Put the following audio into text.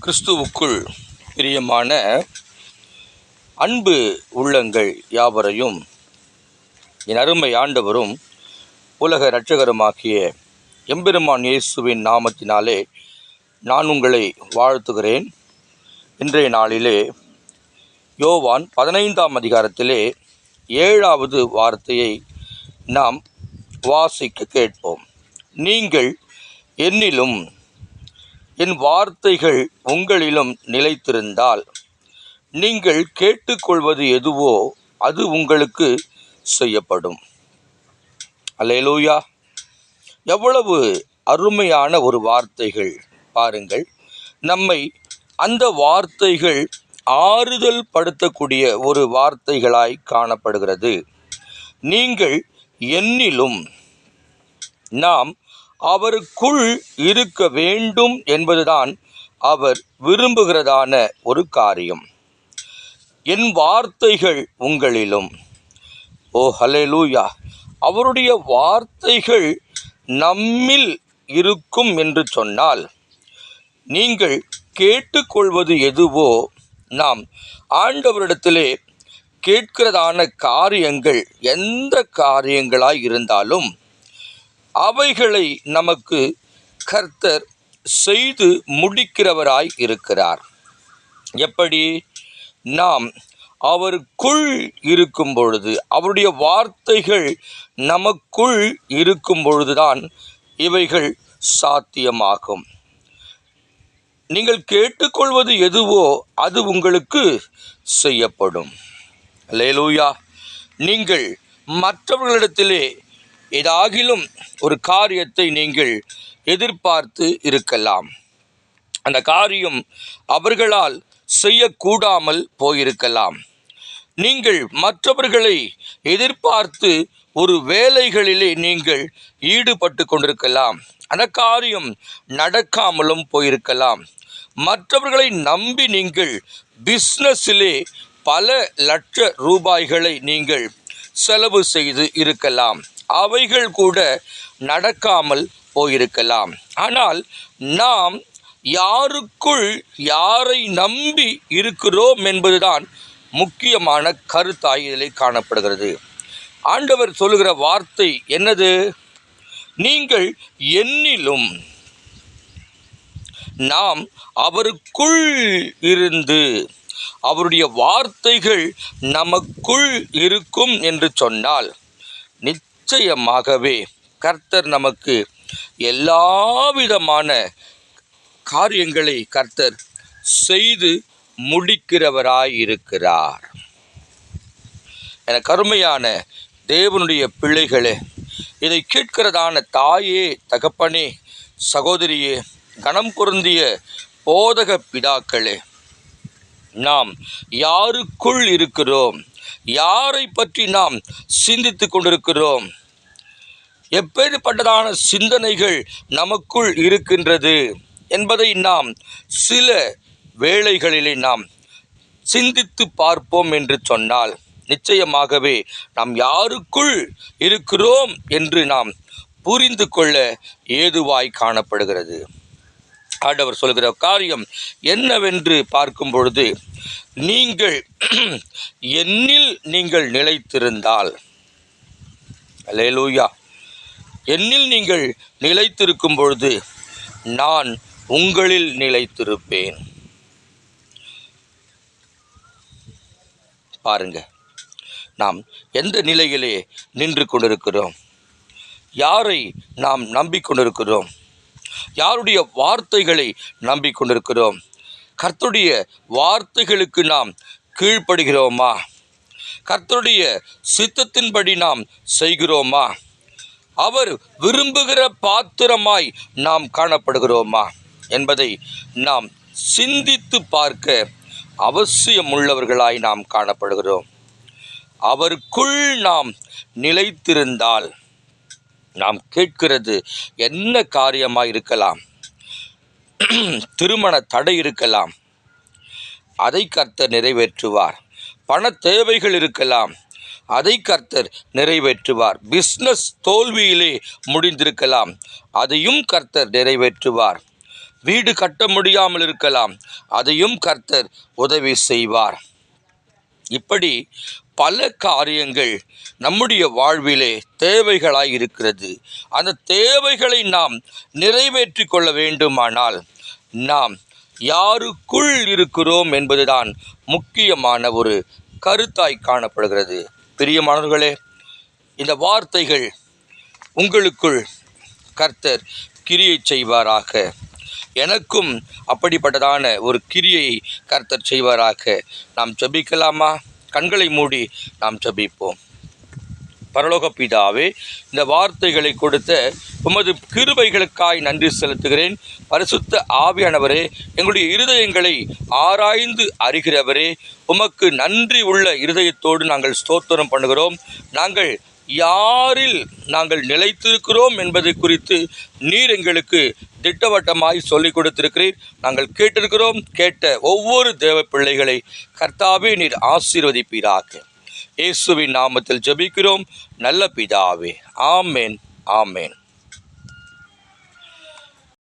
கிறிஸ்துவுக்குள் பிரியமான அன்பு உள்ளங்கள் யாவரையும் என் அருமை ஆண்டவரும் உலக இரட்சகருமாகிய எம்பெருமான் இயேசுவின் நாமத்தினாலே நான் உங்களை வாழ்த்துகிறேன். இன்றைய நாளிலே யோவான் 15ஆம் அதிகாரத்திலே 7வது வார்த்தையை நாம் வாசிக்க கேட்போம். நீங்கள் என்னிலும் என் வார்த்தைகள் உங்களிலும் நிலைத்திருந்தால் நீங்கள் கேட்டுக்கொள்வது எதுவோ அது உங்களுக்கு செய்யப்படும். அல்லேலூயா! எவ்வளவு அருமையான ஒரு வார்த்தைகள் பாருங்கள். நம்மை அந்த வார்த்தைகள் ஆறுதல் படுத்தக்கூடிய ஒரு வார்த்தைகளாய் காணப்படுகிறது. நீங்கள் என்னிலும், நாம் அவருக்குள் இருக்க வேண்டும் என்பதுதான் அவர் விரும்புகிறதான ஒரு காரியம். என் வார்த்தைகள் உங்களிலும். ஓ ஹல்லேலூயா! அவருடைய வார்த்தைகள் நம்மில் இருக்கும் என்று சொன்னால், நீங்கள் கேட்டுக்கொள்வது எதுவோ, நாம் ஆண்டவரிடத்திலே கேட்கிறதான காரியங்கள் எந்த காரியங்களாய் இருந்தாலும் அவைகளை நமக்கு கர்த்தர் செய்து முடிக்கிறவராய் இருக்கிறார். எப்படி? நாம் அவருக்குள் இருக்கும் பொழுது, அவருடைய வார்த்தைகள் நமக்குள் இருக்கும் பொழுதுதான் இவைகள் சாத்தியமாகும். நீங்கள் கேட்டுக்கொள்வது எதுவோ அது உங்களுக்கு செய்யப்படும். அல்லேலூயா! நீங்கள் மற்றவர்களிடத்திலே ஏதாகிலும் ஒரு காரியத்தை நீங்கள் எதிர்பார்த்து இருக்கலாம். அந்த காரியம் அவர்களால் செய்யக்கூடாமல் போயிருக்கலாம். நீங்கள் மற்றவர்களை எதிர்பார்த்து ஒரு வேலைகளிலே நீங்கள் ஈடுபட்டு கொண்டிருக்கலாம். அந்த காரியம் நடக்காமலும் போயிருக்கலாம். மற்றவர்களை நம்பி நீங்கள் பிஸ்னஸிலே பல லட்ச ரூபாய்களை நீங்கள் செலவு செய்து இருக்கலாம். அவைகள் கூட நடக்காமல் போயிருக்கலாம். ஆனால் நாம் யாருக்குள் யாரை நம்பி இருக்கிறோம் என்பதுதான் முக்கியமான கருத்தாய் இதில் காணப்படுகிறது. ஆண்டவர் சொல்லுகிற வார்த்தை என்னது? நீங்கள் என்னிலும், நாம் அவருக்குள் இருந்து அவருடைய வார்த்தைகள் நமக்குள் இருக்கும் என்று சொன்னால், நிச்சயமாகவே கர்த்தர் நமக்கு எல்லாவிதமான காரியங்களை கர்த்தர் செய்து முடிக்கிறவராயிருக்கிறார். என கருமையான தேவனுடைய பிள்ளைகளே, இதை கேட்கிறதான தாயே, தகப்பனே, சகோதரியே, கணம் பொருந்திய போதக பிதாக்களே, நாம் யாருக்குள் இருக்கிறோம்? யாரை பற்றி நாம் சிந்தித்து கொண்டிருக்கிறோம்? எப்பேற்பட்டதான சிந்தனைகள் நமக்குள் இருக்கின்றது என்பதை நாம் சில வேளைகளிலே நாம் சிந்தித்து பார்ப்போம் என்று சொன்னால், நிச்சயமாகவே நாம் யாருக்குள் இருக்கிறோம் என்று நாம் புரிந்து கொள்ள ஏதுவாய் காணப்படுகிறது. ஆண்டவர் சொல்கிற காரியம் என்னவென்று பார்க்கும் பொழுது, நீங்கள் என்னில் நீங்கள் நிலைத்திருந்தால், அல்லேலூயா, என்னில் நீங்கள் நிலைத்திருக்கும் பொழுது நான் உங்களில் நிலைத்திருப்பேன். பாருங்க, நாம் எந்த நிலையிலே நின்று கொண்டிருக்கிறோம்? யாரை நாம் நம்பிக்கொண்டிருக்கிறோம்? யாருடைய வார்த்தைகளை நம்பிக்கொண்டிருக்கிறோம்? கர்த்தருடைய வார்த்தைகளுக்கு நாம் கீழ்ப்படுகிறோமா? கர்த்தருடைய சித்தத்தின்படி நாம் செய்கிறோமா? அவர் விரும்புகிற பாத்திரமாய் நாம் காணப்படுகிறோமா என்பதை நாம் சிந்தித்து பார்க்க அவசியமுள்ளவர்களாய் நாம் காணப்படுகிறோம். அவருக்குள் நாம் நிலைத்திருந்தால், நாம் கேட்கிறது என்ன காரியமாய் இருக்கலாம்? திருமண தடை இருக்கலாம், அதை கர்த்தர் நிறைவேற்றுவார். பண தேவைகள் இருக்கலாம், அதை கர்த்தர் நிறைவேற்றுவார். பிஸ்னஸ் தோல்வியிலே முடிந்திருக்கலாம், அதையும் கர்த்தர் நிறைவேற்றுவார். வீடு கட்ட முடியாமல் இருக்கலாம், அதையும் கர்த்தர் உதவி செய்வார். இப்படி பல காரியங்கள் நம்முடைய வாழ்விலே தேவைகளாய் இருக்கிறது. அந்த தேவைகளை நாம் நிறைவேற்றி கொள்ள வேண்டுமானால் நாம் யாருக்குள் இருக்கிறோம் என்பதுதான் முக்கியமான ஒரு கருத்தாய் காணப்படுகிறது. பிரியமானவர்களே, இந்த வார்த்தைகள் உங்களுக்குள் கர்த்தர் கிரியை செய்வாராக. எனக்கும் அப்படிப்பட்டதான ஒரு கிரியை கர்த்தர் செய்வாராக. நாம் ஜெபிக்கலாமா? கண்களை மூடி நாம் ஜெபிப்போம். பரலோக பிதாவே, இந்த வார்த்தைகளை கொடுத்த உமது கிருபைகளுக்காய் நன்றி செலுத்துகிறேன். பரிசுத்த ஆவியானவரே, எங்களுடைய இருதயங்களை ஆராய்ந்து அறிகிறவரே, உமக்கு நன்றி உள்ள இருதயத்தோடு நாங்கள் ஸ்தோத்திரம் பண்ணுகிறோம். நாங்கள் யாரில் நாங்கள் நிலைத்திருக்கிறோம் என்பதை குறித்து நீர் எங்களுக்கு திட்டவட்டமாய் சொல்லிக் கொடுத்திருக்கிறீர். நாங்கள் கேட்டிருக்கிறோம். கேட்ட ஒவ்வொரு தேவ பிள்ளைகளை கர்த்தாவே நீர் ஆசீர்வதிப்பீராக. இயேசுவின் நாமத்தில் ஜெபிக்கிறோம் நல்ல பிதாவே. ஆமென், ஆமென்.